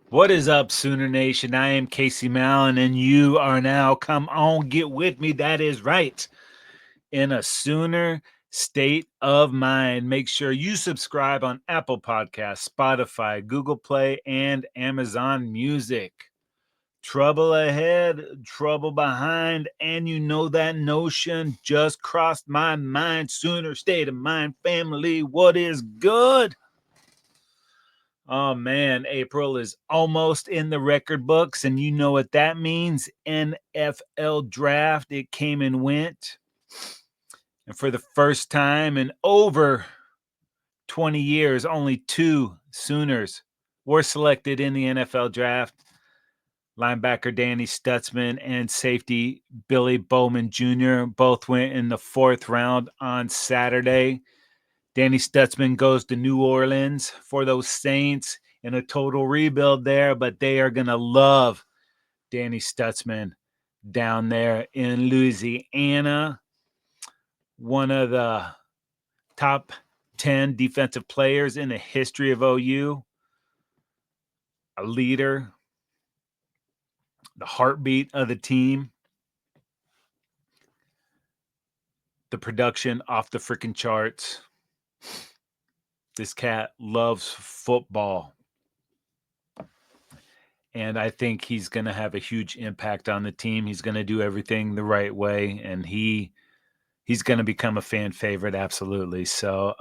What is up, Sooner Nation? I am Casey Mallon, and you are now, come on, get with me. That is right. In a Sooner state of mind. Make sure you subscribe on Apple Podcasts, Spotify, Google Play, and Amazon Music. Trouble ahead, trouble behind, and you know that notion just crossed my mind. Sooner state of mind, family. What is good? Oh man, April is almost in the record books, and you know what that means. NFL draft, it came and went. And for the first time in over 20 years, only two Sooners were selected in the NFL draft. Linebacker Danny Stutsman and safety Billy Bowman Jr. both went in the fourth round on Saturday. Danny Stutsman goes to New Orleans for those Saints in a total rebuild there, but they are going to love Danny Stutsman down there in Louisiana. One of the top 10 defensive players in the history of OU, a leader, the heartbeat of the team. The production off the freaking charts. This cat loves football. And I think he's going to have a huge impact on the team. He's going to do everything the right way, and he's going to become a fan favorite, absolutely. So,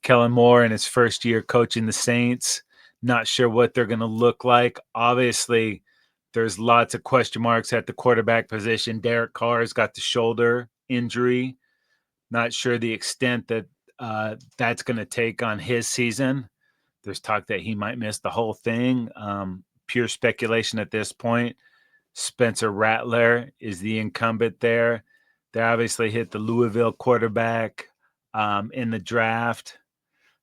Kellen Moore in his first year coaching the Saints, not sure what they're going to look like. Obviously, there's lots of question marks at the quarterback position. Derek Carr's got the shoulder injury. Not sure the extent that that's going to take on his season. There's talk that he might miss the whole thing. Pure speculation at this point. Spencer Rattler is the incumbent there. They obviously hit the Louisville quarterback in the draft.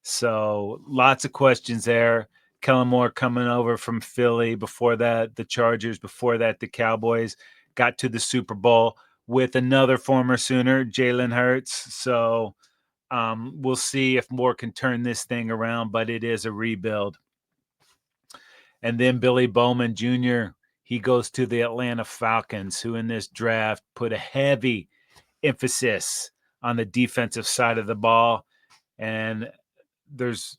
So lots of questions there. Kellen Moore coming over from Philly. Before that, the Chargers. Before that, the Cowboys. Got to the Super Bowl with another former Sooner, Jalen Hurts. So we'll see if Moore can turn this thing around, but it is a rebuild. And then Billy Bowman Jr., he goes to the Atlanta Falcons, who in this draft put a heavy emphasis on the defensive side of the ball. And there's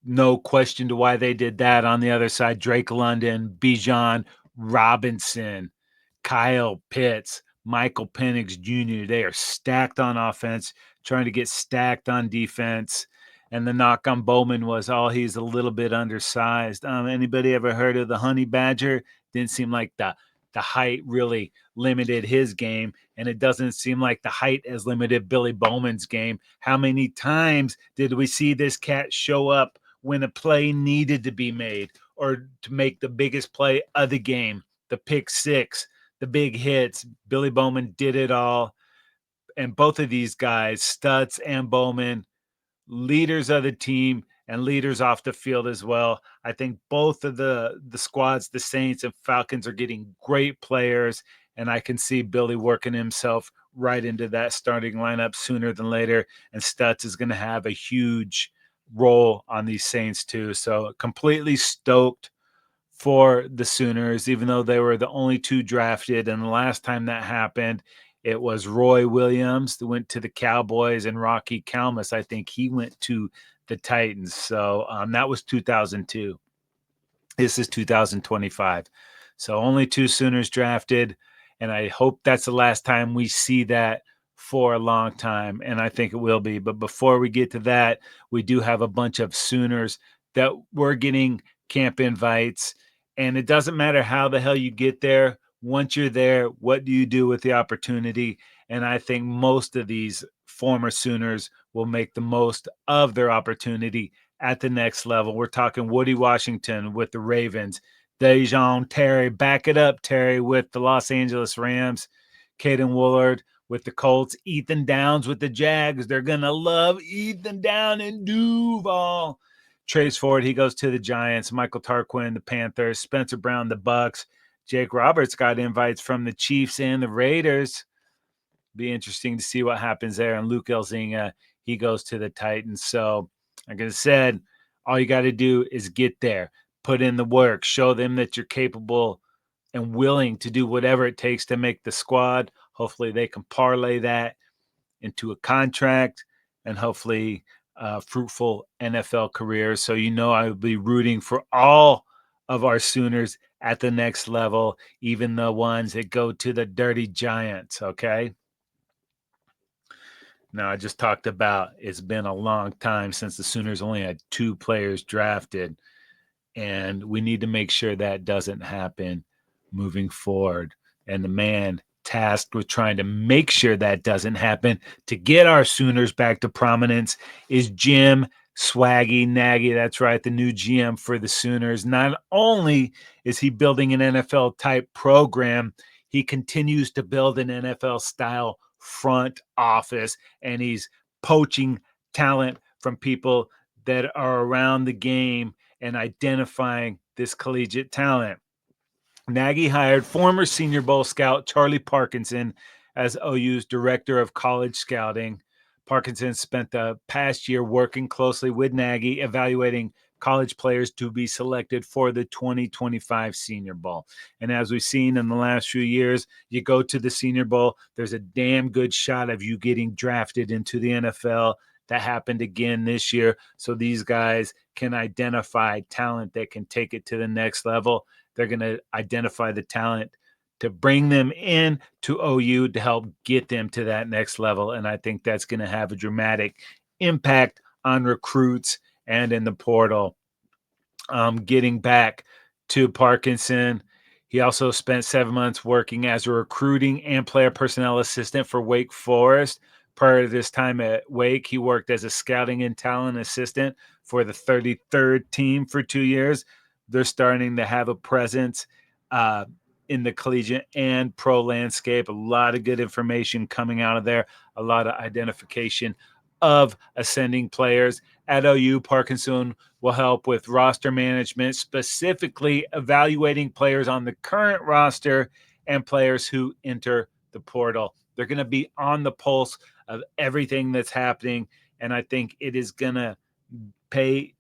no question to why they did that. On the other side, Drake London, Bijan Robinson, Kyle Pitts, Michael Penix Jr., they are stacked on offense, trying to get stacked on defense. And the knock on Bowman was, he's a little bit undersized. Anybody ever heard of the Honey Badger? Didn't seem like the height really limited his game, and it doesn't seem like the height has limited Billy Bowman's game. How many times did we see this cat show up when a play needed to be made or to make the biggest play of the game? The pick six, the big hits. Billy Bowman did it all. And both of these guys, Stutz and Bowman, leaders of the team and leaders off the field as well. I think both of the squads, the Saints and Falcons, are getting great players, and I can see Billy working himself right into that starting lineup sooner than later, and Stutz is going to have a huge role on these Saints too. So completely stoked for the Sooners, even though they were the only two drafted. And the last time that happened, it was Roy Williams that went to the Cowboys, and Rocky Kalmus, I think he went to the Titans. So that was 2002. This is 2025. So only two Sooners drafted, and I hope that's the last time we see that for a long time, and I think it will be. But before we get to that, we do have a bunch of Sooners that we're getting camp invites, and it doesn't matter how the hell you get there. Once you're there, what do you do with the opportunity? And I think most of these former Sooners will make the most of their opportunity at the next level. We're talking Woody Washington with the Ravens, Dejon Terry, back it up, Terry, with the Los Angeles Rams, Caden Woolard with the Colts, Ethan Downs with the Jags. They're going to love Ethan Down in Duval. Trace Ford, he goes to the Giants. Michael Tarquin, the Panthers. Spencer Brown, the Bucks. Jake Roberts got invites from the Chiefs and the Raiders. Be interesting to see what happens there. And Luke Elzinga, he goes to the Titans. So, like I said, all you got to do is get there. put in the work, show them that you're capable and willing to do whatever it takes to make the squad. Hopefully they can parlay that into a contract and hopefully fruitful NFL careers. So, I will be rooting for all of our Sooners at the next level, even the ones that go to the dirty Giants, okay? Now, I just talked about it's been a long time since the Sooners only had 2 players drafted, and we need to make sure that doesn't happen moving forward. And the man tasked with trying to make sure that doesn't happen to get our Sooners back to prominence is Jim Swaggy Nagy. That's right, the new GM for the Sooners. Not only is he building an NFL type program, he continues to build an NFL style front office, and he's poaching talent from people that are around the game and identifying this collegiate talent. Nagy hired former Senior Bowl scout Charlie Parkinson as OU's director of college scouting. Parkinson spent the past year working closely with Nagy, evaluating college players to be selected for the 2025 Senior Bowl. And as we've seen in the last few years, you go to the Senior Bowl, there's a damn good shot of you getting drafted into the NFL. That happened again this year. So these guys can identify talent that can take it to the next level. They're going to identify the talent to bring them in to OU to help get them to that next level. And I think that's going to have a dramatic impact on recruits and in the portal. Getting back to Parkinson, he also spent 7 months working as a recruiting and player personnel assistant for Wake Forest. Prior to this time at Wake, he worked as a scouting and talent assistant for the 33rd team for 2 years. They're starting to have a presence in the collegiate and pro landscape. A lot of good information coming out of there, a lot of identification of ascending players. At OU, Parkinson will help with roster management, specifically evaluating players on the current roster and players who enter the portal. They're going to be on the pulse of everything that's happening, and I think it is going to pay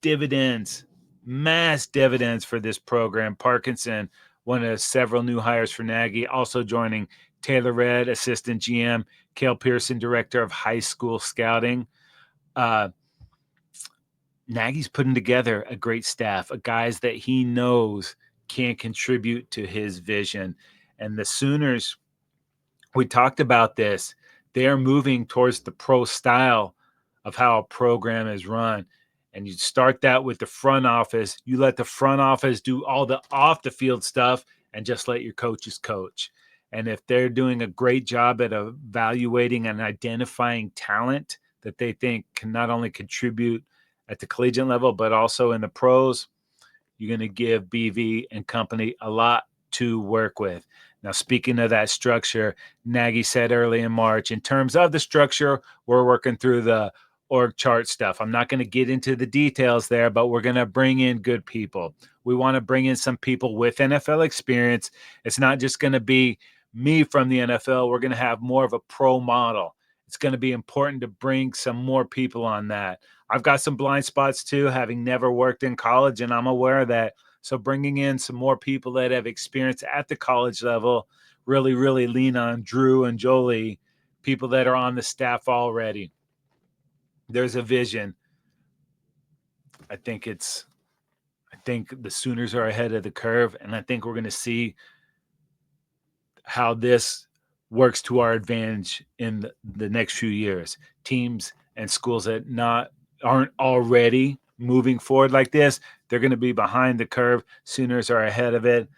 dividends, mass dividends for this program. Parkinson, one of several new hires for Nagy, also joining Taylor Redd, assistant GM, Cale Pearson, director of high school scouting. Nagy's putting together a great staff of guys that he knows can contribute to his vision. And the Sooners, we talked about this, they are moving towards the pro style of how a program is run. And you start that with the front office. You let the front office do all the off the field stuff and just let your coaches coach. And if they're doing a great job at evaluating and identifying talent that they think can not only contribute at the collegiate level, but also in the pros, you're going to give BV and company a lot to work with. Now, speaking of that structure, Nagy said early in March, in terms of the structure, we're working through the org chart stuff. I'm not going to get into the details there, but we're going to bring in good people. We want to bring in some people with NFL experience. It's not just going to be me from the NFL. We're going to have more of a pro model. It's going to be important to bring some more people on that. I've got some blind spots too, having never worked in college, and I'm aware of that. So bringing in some more people that have experience at the college level, really, really lean on Drew and Jolie, people that are on the staff already. There's a vision. I think the Sooners are ahead of the curve, and I think we're going to see how this works to our advantage in the next few years. Teams and schools that aren't already moving forward like this, they're going to be behind the curve. Sooners are ahead of it.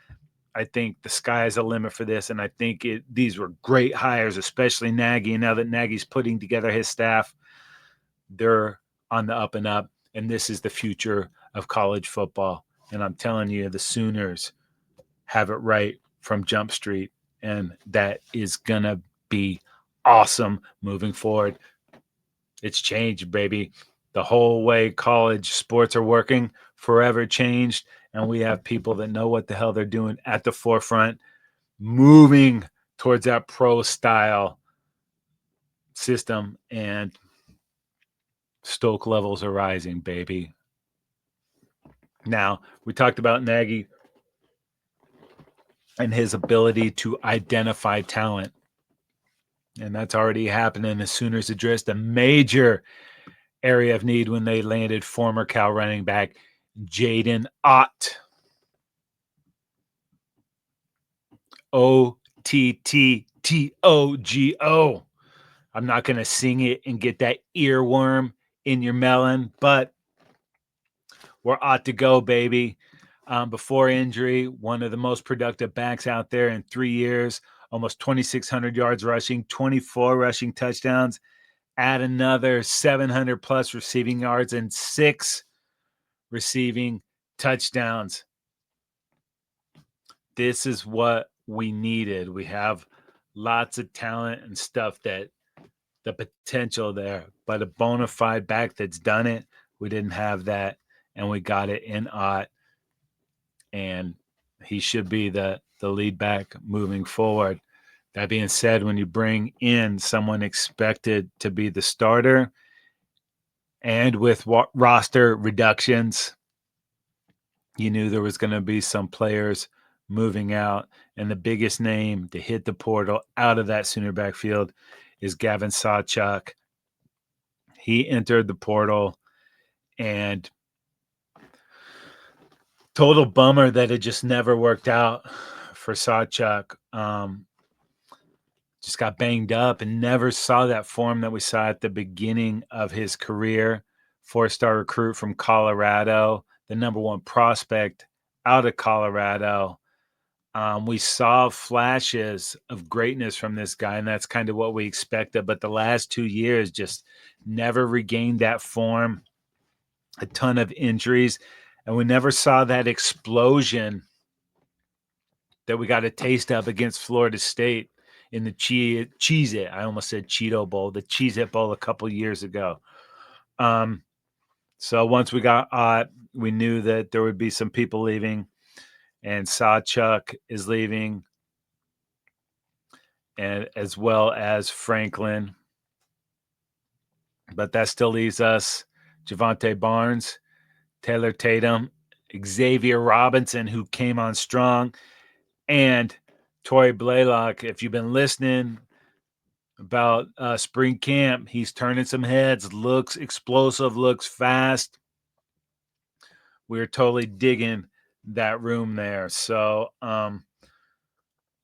I think the sky is the limit for this, and I think these were great hires, especially Nagy. And now that Nagy's putting together his staff, they're on the up and up, and this is the future of college football. And I'm telling you, the Sooners have it right from Jump Street, and that is going to be awesome moving forward. It's changed, baby. The whole way college sports are working forever changed, and we have people that know what the hell they're doing at the forefront, moving towards that pro style system, and Stoke levels are rising, baby. Now, we talked about Nagy and his ability to identify talent. And that's already happening. The Sooners addressed a major area of need when they landed former Cal running back Jaydn Ott. Otttogo. I'm not going to sing it and get that earworm in your melon, but we're ought to go, baby. Before injury, one of the most productive backs out there in 3 years, almost 2,600 yards rushing, 24 rushing touchdowns, add another 700 plus receiving yards and 6 receiving touchdowns. This is what we needed. We have lots of talent and stuff, that the potential there, but a bona fide back that's done it, we didn't have that, and we got it in Ott, and he should be the lead back moving forward. That being said, when you bring in someone expected to be the starter and with roster reductions, you knew there was going to be some players moving out, and the biggest name to hit the portal out of that Sooner backfield is Gavin Sawchuk. He entered the portal, and total bummer that it just never worked out for Sawchuk. Just got banged up and never saw that form that we saw at the beginning of his career. 4-star recruit from Colorado, the number 1 prospect out of Colorado. We saw flashes of greatness from this guy, and that's kind of what we expected. But the last 2 years just never regained that form. A ton of injuries, and we never saw that explosion that we got a taste of against Florida State in the Cheez-It. I almost said Cheeto Bowl, the Cheez-It Bowl a couple years ago. So once we got Ott, we knew that there would be some people leaving, and Sawchuk is leaving, and as well as Franklin. But that still leaves us Javonte Barnes, Taylor Tatum, Xavier Robinson, who came on strong, and Torrey Blaylock. If you've been listening about spring camp, he's turning some heads, looks explosive, looks fast. We're totally digging that room there. So,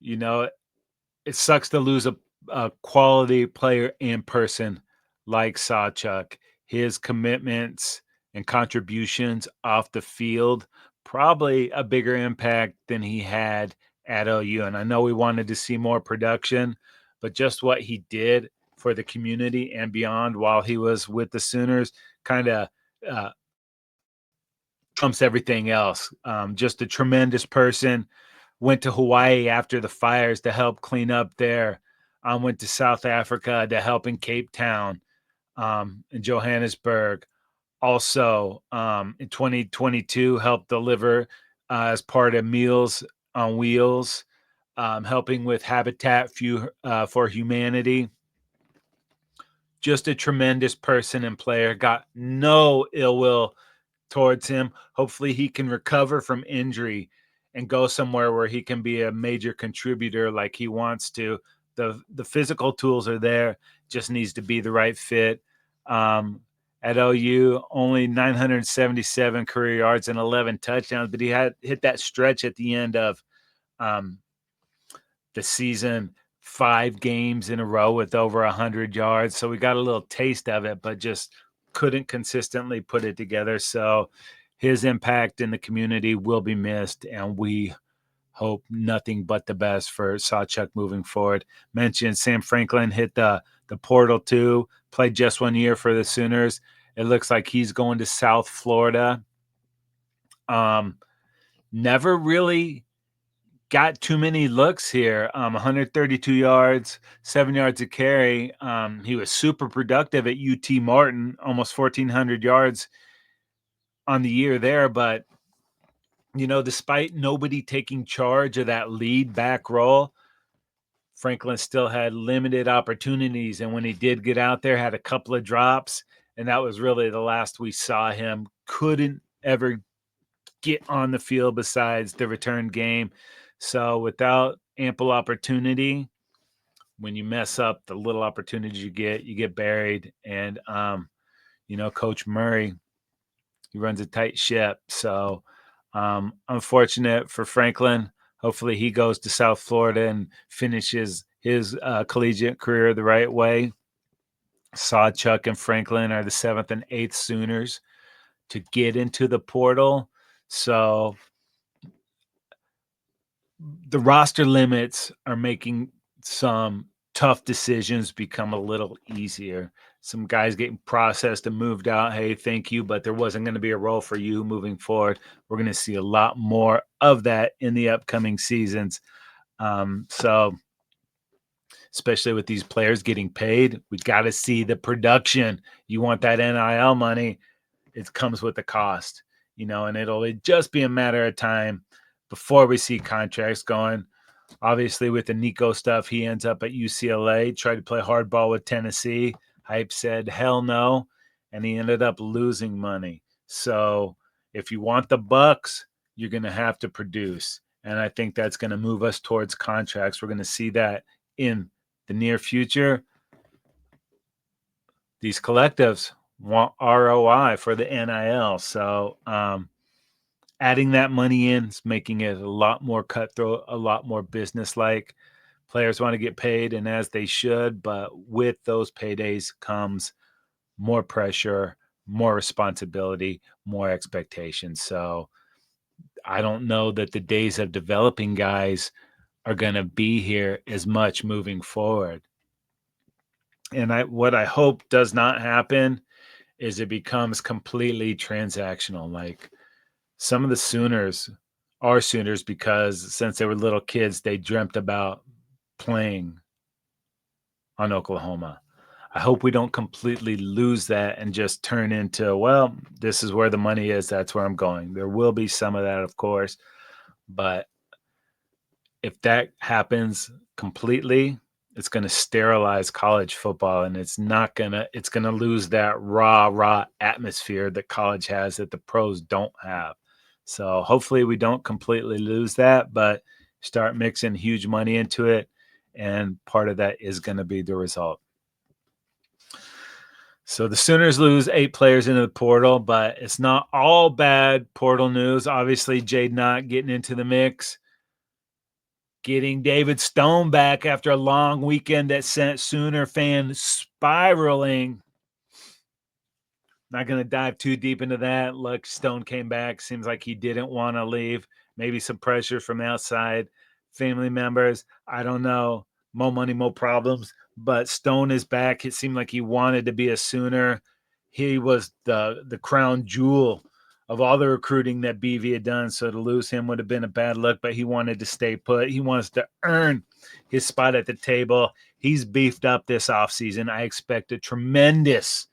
it sucks to lose a quality player in person like Sawchuk. His commitments and contributions off the field, probably a bigger impact than he had at OU. And I know we wanted to see more production, but just what he did for the community and beyond while he was with the Sooners kind of trumps everything else. Just a tremendous person. Went to Hawaii after the fires to help clean up there. Went to South Africa to help in Cape Town, in Johannesburg. Also, in 2022, helped deliver as part of Meals on Wheels, helping with Habitat for Humanity. Just a tremendous person and player. Got no ill will towards him. Hopefully he can recover from injury and go somewhere where he can be a major contributor like he wants to. The physical tools are there, just needs to be the right fit. At OU, only 977 career yards and 11 touchdowns, but he had hit that stretch at the end of the season, 5 games in a row with over 100 yards. So we got a little taste of it, but just couldn't consistently put it together. So his impact in the community will be missed, and we hope nothing but the best for Sawchuk moving forward. Mentioned Sam Franklin hit the portal too, played just 1 year for the Sooners. It looks like he's going to South Florida. Never really got too many looks here. 132 yards, 7 yards a carry. He was super productive at UT Martin, almost 1,400 yards on the year there. But, despite nobody taking charge of that lead back role, Franklin still had limited opportunities. And when he did get out there, had a couple of drops. And that was really the last we saw him. Couldn't ever get on the field besides the return game. So without ample opportunity, when you mess up the little opportunities you get buried. And Coach Murray, he runs a tight ship. So unfortunate for Franklin. Hopefully he goes to South Florida and finishes his collegiate career the right way. Sawchuk and Franklin are the 7th and 8th Sooners to get into the portal. So the roster limits are making some tough decisions become a little easier. Some guys getting processed and moved out. Hey, thank you, but there wasn't going to be a role for you moving forward. We're going to see a lot more of that in the upcoming seasons. So especially with these players getting paid, we got to see the production. You want that NIL money, it comes with a cost, and it'll just be a matter of time before we see contracts going. Obviously, with the Nico stuff, he ends up at UCLA, tried to play hardball with Tennessee. Hype said, hell no, and he ended up losing money. So if you want the bucks, you're going to have to produce. And I think that's going to move us towards contracts. We're going to see that in the near future. These collectives want ROI for the NIL. So adding that money in is making it a lot more cutthroat, a lot more business-like. Players want to get paid, and as they should, but with those paydays comes more pressure, more responsibility, more expectations. So I don't know that the days of developing guys are going to be here as much moving forward. And what I hope does not happen is it becomes completely transactional. Like some of the Sooners are Sooners because since they were little kids, they dreamt about playing on Oklahoma. I hope we don't completely lose that and just turn into, well, this is where the money is. That's where I'm going. There will be some of that, of course. But if that happens completely, it's going to sterilize college football, and it's going to lose that raw atmosphere that college has that the pros don't have. So hopefully we don't completely lose that, but start mixing huge money into it. And part of that is going to be the result. So the Sooners lose 8 players into the portal, but it's not all bad portal news. Obviously, Jaydn Ott getting into the mix. Getting David Stone back after a long weekend that sent Sooner fans spiraling. Not going to dive too deep into that. Look, Stone came back. Seems like he didn't want to leave. Maybe some pressure from outside family members. I don't know. More money, more problems. But Stone is back. It seemed like he wanted to be a Sooner. He was the crown jewel of all the recruiting that BV had done. So to lose him would have been a bad look, but he wanted to stay put. He wants to earn his spot at the table. He's beefed up this offseason. I expect a tremendous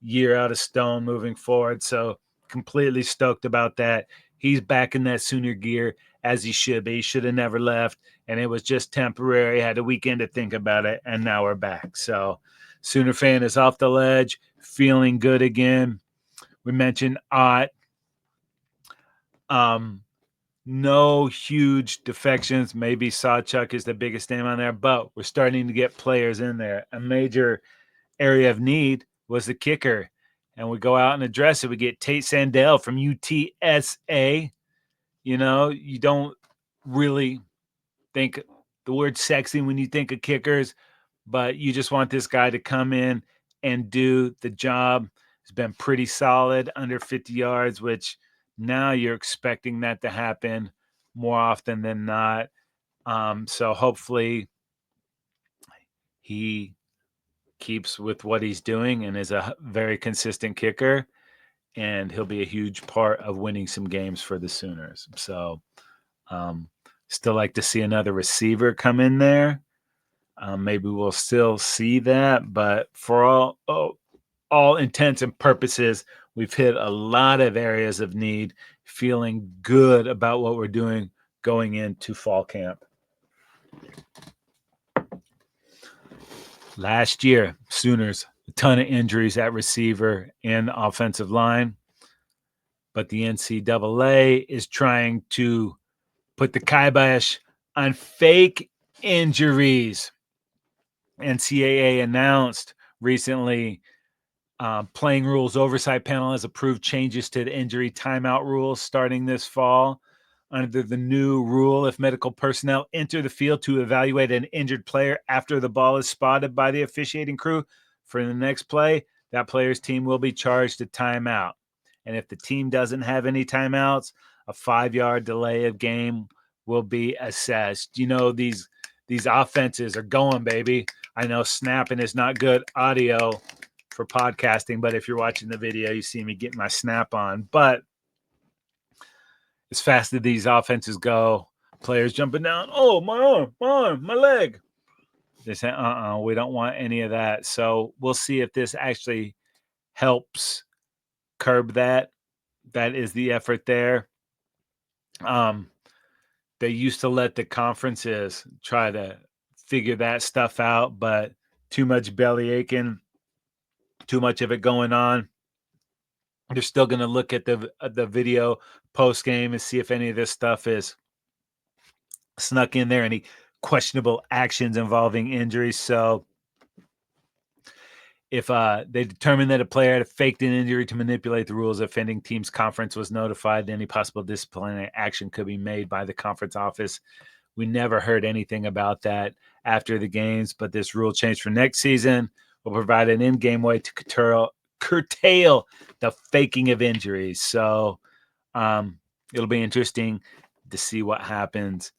year out of Stone moving forward. So completely stoked about that. He's back in that Sooner gear as he should be. He should have never left, and it was just temporary. Had a weekend to think about it, and now we're back. So Sooner fan is off the ledge, feeling good again. We mentioned Ott. No huge defections. Maybe Sawchuk is the biggest name on there, but we're starting to get players in there. A major area of need was the kicker, and we go out and address it. We get Tate Sandell from UTSA. You don't really think the word sexy when you think of kickers, but you just want this guy to come in and do the job. He's been pretty solid, under 50 yards, which now you're expecting that to happen more often than not. So hopefully he keeps with what he's doing and is a very consistent kicker, and he'll be a huge part of winning some games for the Sooners. So still like to see another receiver come in there. Maybe we'll still see that, but for all intents and purposes, we've hit a lot of areas of need, feeling good about what we're doing going into fall camp. Last year, Sooners, a ton of injuries at receiver and offensive line. but the NCAA is trying to put the kibosh on fake injuries. NCAA announced recently playing rules oversight panel has approved changes to the injury timeout rules starting this fall. Under the new rule, if medical personnel enter the field to evaluate an injured player after the ball is spotted by the officiating crew for the next play, that player's team will be charged a timeout. And if the team doesn't have any timeouts, a 5-yard delay of game will be assessed. You know, these offenses are going, baby. I know snapping is not good audio for podcasting, but if you're watching the video, you see me get my snap on. But as fast as these offenses go, players jumping down, oh, my arm, my leg. They say, we don't want any of that. So we'll see if this actually helps curb that. That is the effort there. They used to let the conferences try to figure that stuff out, but too much belly aching, too much of it going on. They're still going to look at the video post game and see if any of this stuff is snuck in there, any questionable actions involving injuries. So if they determine that a player had faked an injury to manipulate the rules, offending team's conference was notified, any possible disciplinary action could be made by the conference office. We never heard anything about that after the games, but this rule change for next season will provide an in-game way to curtail the faking of injuries. So it'll be interesting to see what happens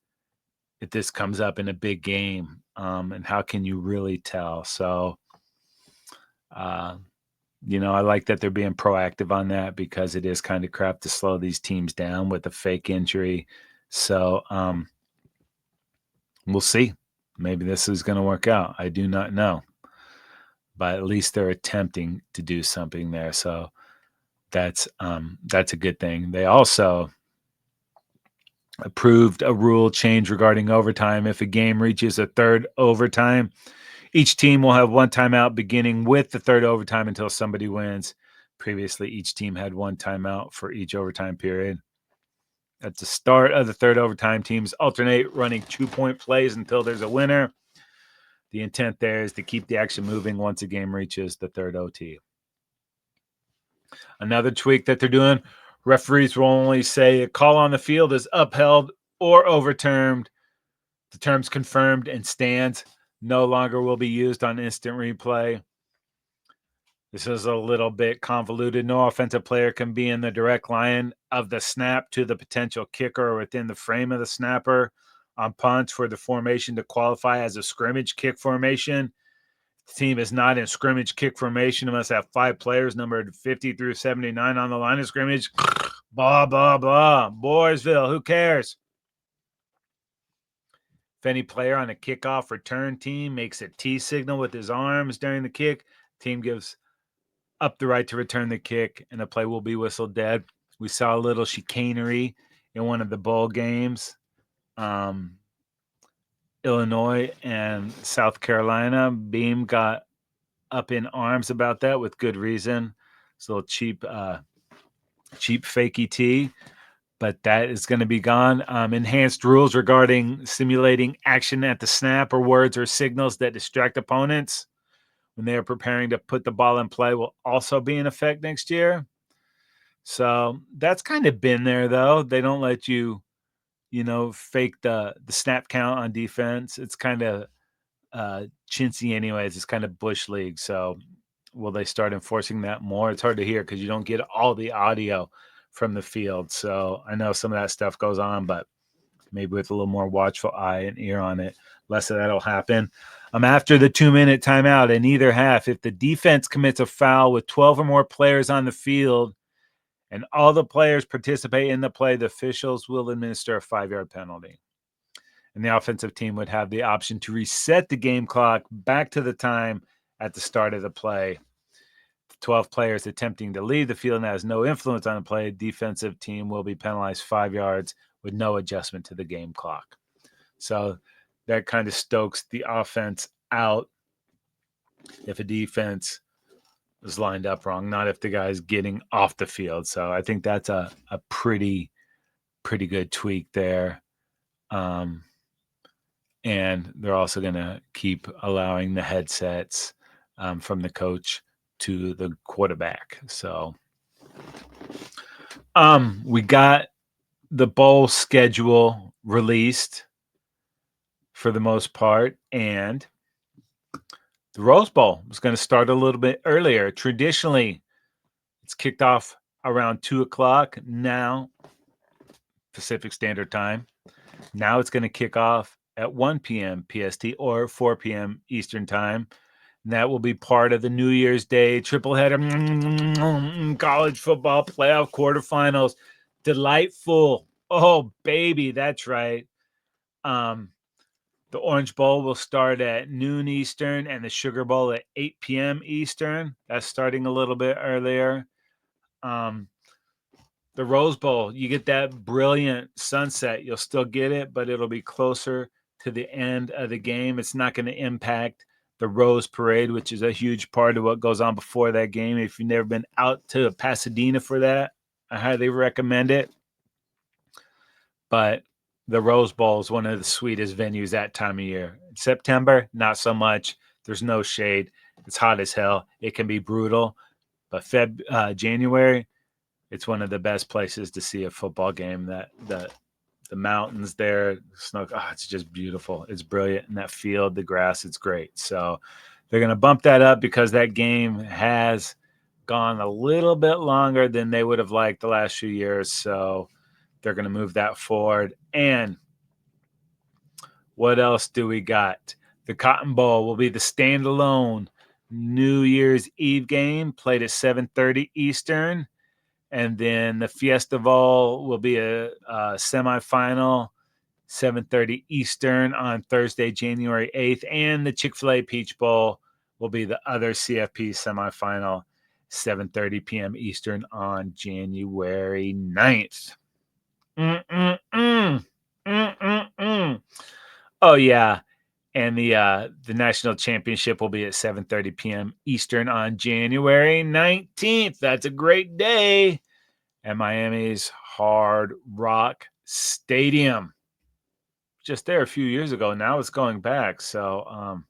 if this comes up in a big game, and how can you really tell? So, I like that they're being proactive on that because it is kind of crap to slow these teams down with a fake injury. So we'll see. Maybe this is going to work out. I do not know. But at least they're attempting to do something there. So that's a good thing. They also approved a rule change regarding overtime. If a game reaches a third overtime, each team will have one timeout beginning with the third overtime until somebody wins. Previously, each team had one timeout for each overtime period. At the start of the third overtime, teams alternate running 2-point plays until there's a winner. The intent there is to keep the action moving once a game reaches the third OT. Another tweak that they're doing, referees will only say a call on the field is upheld or overturned. The terms confirmed and stands no longer will be used on instant replay. This is a little bit convoluted. No offensive player can be in the direct line of the snap to the potential kicker or within the frame of the snapper on punts for the formation to qualify as a scrimmage kick formation. The team is not in scrimmage kick formation. It must have 5 players numbered 50 through 79 on the line of scrimmage. Blah, blah, blah. Boysville, who cares? If any player on a kickoff return team makes a T signal with his arms during the kick, team gives up the right to return the kick, and the play will be whistled dead. We saw a little chicanery in one of the bowl games. Illinois and South Carolina. Beam got up in arms about that with good reason. It's a little cheap fakey T, but that is going to be gone. Enhanced rules regarding simulating action at the snap or words or signals that distract opponents when they are preparing to put the ball in play will also be in effect next year. So that's kind of been there, though. They don't let you, fake the snap count on defense. It's kind of chintzy anyways. It's kind of bush league. So will they start enforcing that more? It's hard to hear because you don't get all the audio from the field. So I know some of that stuff goes on, but maybe with a little more watchful eye and ear on it, less of that will happen. After the 2-minute timeout in either half, if the defense commits a foul with 12 or more players on the field and all the players participate in the play, the officials will administer a 5-yard penalty. And the offensive team would have the option to reset the game clock back to the time at the start of the play. 12 players attempting to leave the field and has no influence on the play, defensive team will be penalized 5 yards with no adjustment to the game clock. So that kind of stokes the offense out if a defense is lined up wrong, not if the guy's getting off the field. So I think that's a pretty good tweak there. And they're also going to keep allowing the headsets from the coach to the quarterback. So we got the bowl schedule released for the most part, and the Rose Bowl is going to start a little bit earlier. Traditionally, it's kicked off around 2:00 now, Pacific Standard Time. Now it's going to kick off at 1 p.m. PST or 4 p.m. Eastern Time. And that will be part of the New Year's Day tripleheader college football playoff quarterfinals. Delightful. Oh, baby, that's right. The Orange Bowl will start at noon Eastern and the Sugar Bowl at 8 p.m. Eastern. That's starting a little bit earlier. The Rose Bowl, you get that brilliant sunset. You'll still get it, but it'll be closer to the end of the game. It's not going to impact the Rose Parade, which is a huge part of what goes on before that game. If you've never been out to Pasadena for that, I highly recommend it. But the Rose Bowl is one of the sweetest venues that time of year. In September, not so much. There's no shade. It's hot as hell. It can be brutal. But January, it's one of the best places to see a football game. That the mountains there, snow, it's just beautiful. It's brilliant. And that field, the grass, it's great. So they're going to bump that up because that game has gone a little bit longer than they would have liked the last few years. So they're going to move that forward. And what else do we got? The Cotton Bowl will be the standalone New Year's Eve game, played at 7:30 Eastern. And then the Fiesta Bowl will be a semifinal, 7:30 Eastern on Thursday, January 8th. And the Chick-fil-A Peach Bowl will be the other CFP semifinal, 7:30 p.m. Eastern on January 9th. Oh, yeah. And the national championship will be at 7:30 p.m. Eastern on January 19th. That's a great day at Miami's Hard Rock Stadium. Just there a few years ago. Now it's going back. So,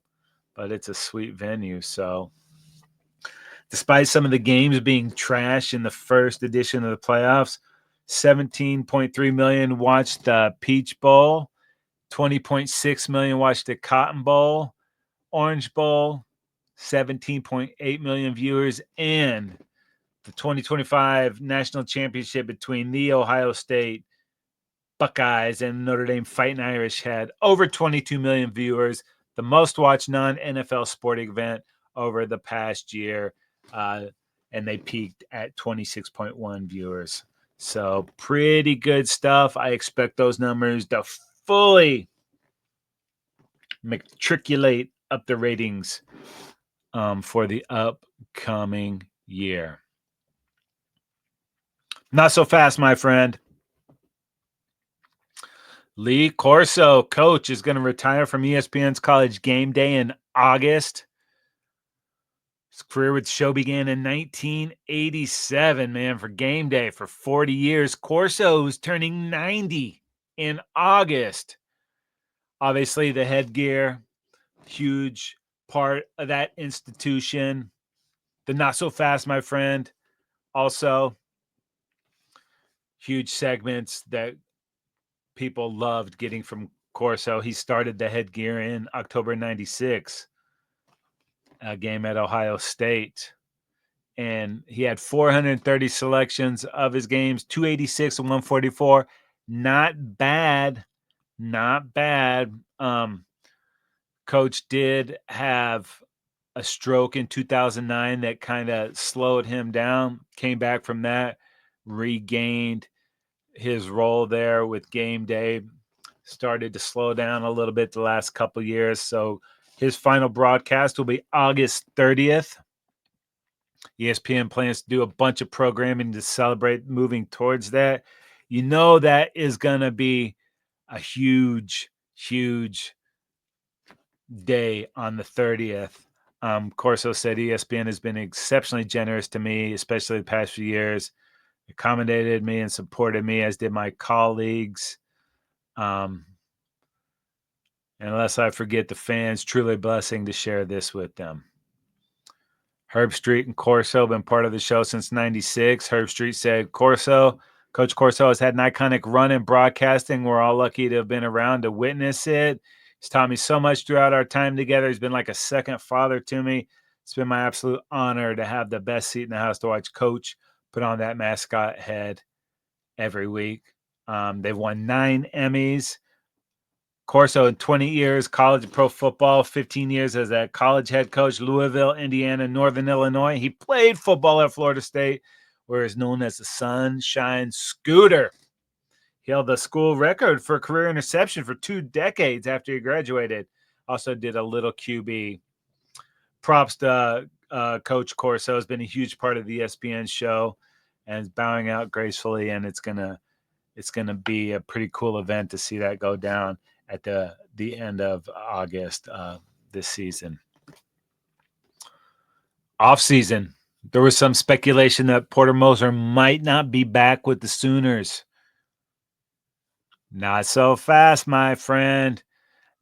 but it's a sweet venue. So, despite some of the games being trash in the first edition of the playoffs, 17.3 million watched the Peach Bowl, 20.6 million watched the Cotton Bowl, Orange Bowl, 17.8 million viewers, and the 2025 national championship between the Ohio State Buckeyes and Notre Dame Fighting Irish had over 22 million viewers, the most watched non-NFL sporting event over the past year, and they peaked at 26.1 viewers. So pretty good stuff. I expect those numbers to fully matriculate up the ratings for the upcoming year. Not so fast, my friend. Lee Corso, coach, is going to retire from ESPN's College Game Day in August. His career with the show began in 1987, man, for Game Day for 40 years. Corso is turning 90 in August. Obviously, the headgear, huge part of that institution. The Not So Fast, my friend, also huge segments that people loved getting from Corso. He started the headgear in October 96, a game at Ohio State. And he had 430 selections of his games, 286 and 144. Not bad. Not bad. Coach did have a stroke in 2009 that kind of slowed him down, came back from that, regained his role there with Game Day, started to slow down a little bit the last couple of years. So his final broadcast will be August 30th. ESPN plans to do a bunch of programming to celebrate moving towards that. You know that is going to be a huge, huge day on the 30th. Corso said ESPN has been exceptionally generous to me, especially the past few years. Accommodated me and supported me, as did my colleagues. And unless I forget the fans, truly a blessing to share this with them. Herb Street and Corso have been part of the show since '96. Herb Street said, Coach Corso has had an iconic run in broadcasting. We're all lucky to have been around to witness it. He's taught me so much throughout our time together. He's been like a second father to me. It's been my absolute honor to have the best seat in the house to watch Coach put on that mascot head every week. They've won 9 Emmys. Corso in 20 years, college and pro football, 15 years as a college head coach, Louisville, Indiana, Northern Illinois. He played football at Florida State, where he's known as the Sunshine Scooter. He held the school record for career interception for 2 decades after he graduated. Also did a little QB. Props to Coach Corso. Has been a huge part of the ESPN show and is bowing out gracefully, and it's gonna be a pretty cool event to see that go down at the end of August this season. Off season, there was some speculation that Porter Moser might not be back with the Sooners. Not so fast, my friend.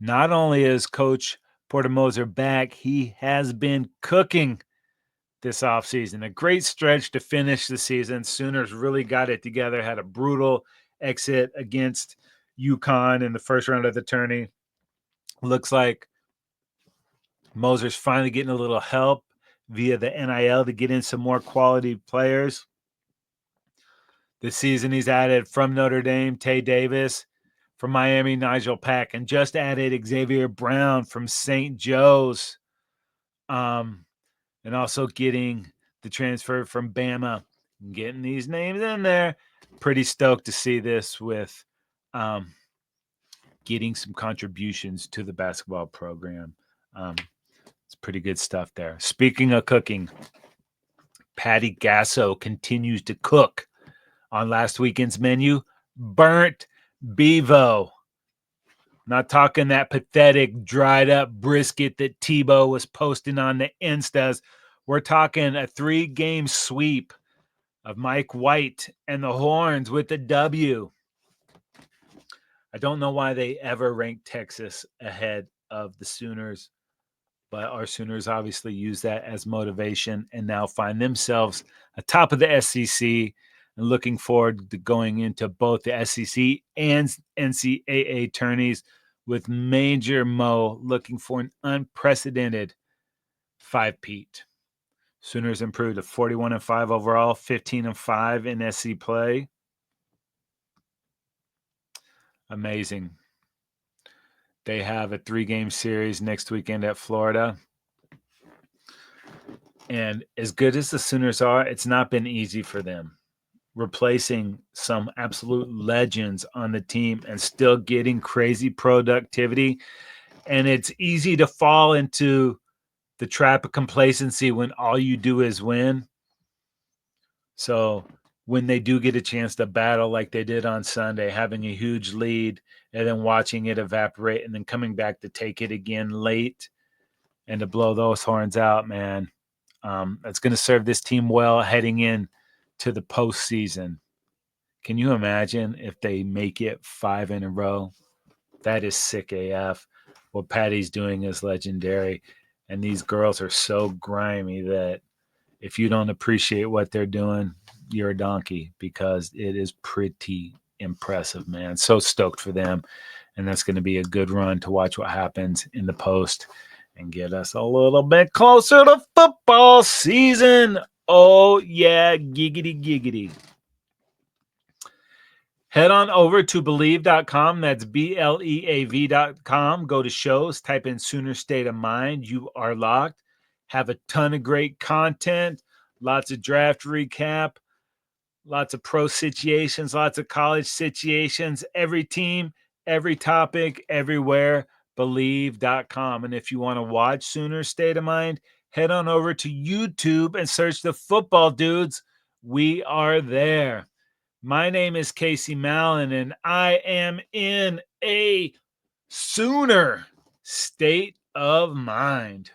Not only is Coach Porter Moser back, he has been cooking this offseason. A great stretch to finish the season. Sooners really got it together, had a brutal exit against UConn in the first round of the tourney. Looks like Moser's finally getting a little help via the NIL to get in some more quality players. This season, he's added from Notre Dame, Tay Davis, from Miami, Nigel Pack, and just added Xavier Brown from St. Joe's. And also getting the transfer from Bama, getting these names in there. Pretty stoked to see this with getting some contributions to the basketball program. It's pretty good stuff there. Speaking of cooking, Patty Gasso continues to cook on last weekend's menu. Burnt bevo. Not talking that pathetic, dried up brisket that Tebow was posting on the Instas. We're talking a 3-game sweep of Mike White and the Horns with the W. I don't know why they ever ranked Texas ahead of the Sooners, but our Sooners obviously use that as motivation and now find themselves atop of the SEC and looking forward to going into both the SEC and NCAA tourneys with Major Mo looking for an unprecedented 5-peat. Sooners improved to 41-5 overall, 15-5 in SC play. Amazing. They have a 3-game series next weekend at Florida. And as good as the Sooners are, it's not been easy for them. Replacing some absolute legends on the team and still getting crazy productivity. And it's easy to fall into the trap of complacency when all you do is win. So when they do get a chance to battle like they did on Sunday, having a huge lead and then watching it evaporate and then coming back to take it again late and to blow those horns out, man, that's going to serve this team well heading in to the postseason. Can you imagine if they make it 5 in a row? That is sick AF. What Patty's doing is legendary. And these girls are so grimy that if you don't appreciate what they're doing, you're a donkey, because it is pretty impressive, man. So stoked for them. And that's going to be a good run to watch what happens in the post and get us a little bit closer to football season. Oh, yeah, giggity, giggity. Head on over to Believe.com. That's BLEAV.com. Go to shows, type in Sooner State of Mind. You are locked. Have a ton of great content, lots of draft recap, lots of pro situations, lots of college situations, every team, every topic, everywhere. Believe.com. And if you want to watch Sooner State of Mind, head on over to YouTube and search the Football Dudes. We are there. My name is Casey Mallon, and I am in a Sooner state of mind.